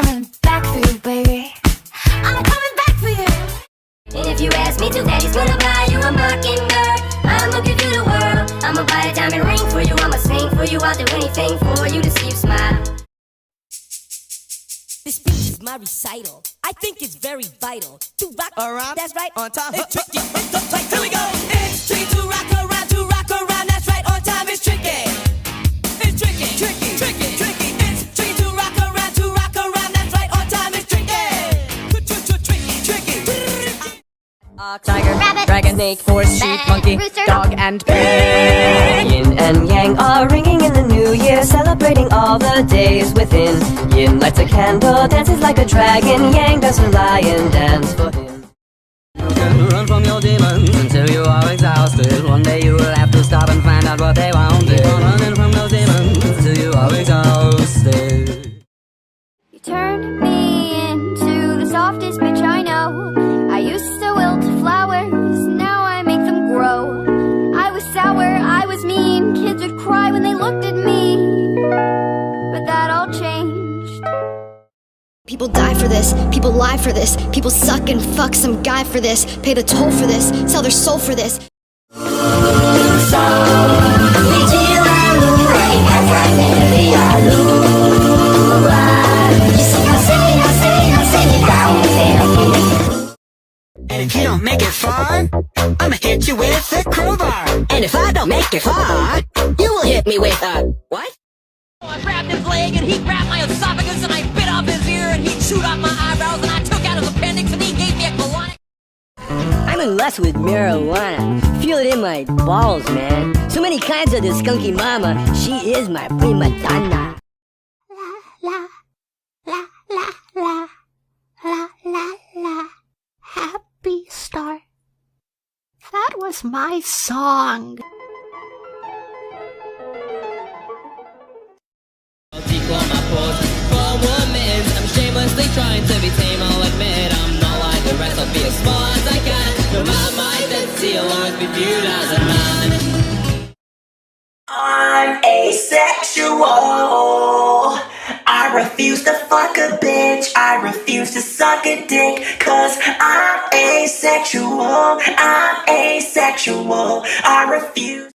coming back for you, baby. I'm coming back for you. And if you ask me to, daddy's gonna buy you a mockingbird. I'ma give you the world. I'ma buy a diamond ring for you. I'ma sing for you. I'll do anything for you to see you smile. This speech is my recital. I think it's very vital to rock around. That's right. On time. It's tricky. It's the fight. Here we go. It's tricky to rock around. To rock around. That's right. On time. It's tricky. It's tricky. Tricky. Tricky. Tricky. It's tricky to rock around. To rock around. That's right. On time. It's tricky. Tricky. Tricky. Tiger, Rabbit, dragon, snake, horse, sheep, monkey, rooster, dog, and pig. Yin and yang are ringing in the new year, celebrating all the days within. Yin lights a candle, dances like a dragon. Yang does a lion dance for him. You can run from your demons until you are exhausted. One day you will have to stop and find out what they want. Keep on running from those demons until you are exhausted. you turned me into the softest bitch I know. I used to wilt flowers, now I make them grow. I was sour, I was mean, kids would cry when they looked at me. But that all changed. People die for this, people lie for this, people suck and fuck some guy for this, pay the toll for this, sell their soul for this. And if you don't make it far, I'ma hit you with a crowbar. And if I don't make it far, you will hit me with a what? I grabbed his leg and he grabbed my esophagus and I bit off his ear and he chewed off my eyebrows and I took out his appendix and he gave me a colonic. I'm in lust with marijuana. Feel it in my balls, man. So many kinds of this skunky mama. She is my prima donna. La, la, la, la, la, la, la. Happy start. That was my song. For women, I'm shamelessly trying to be tame. I'll admit I'm not like the rest. I'll be as small as I can. No, my mind that see along be viewed as a man. I'm asexual. I refuse to fuck a bitch. I refuse to suck a dick. Cause I'm asexual. I'm asexual. I refuse.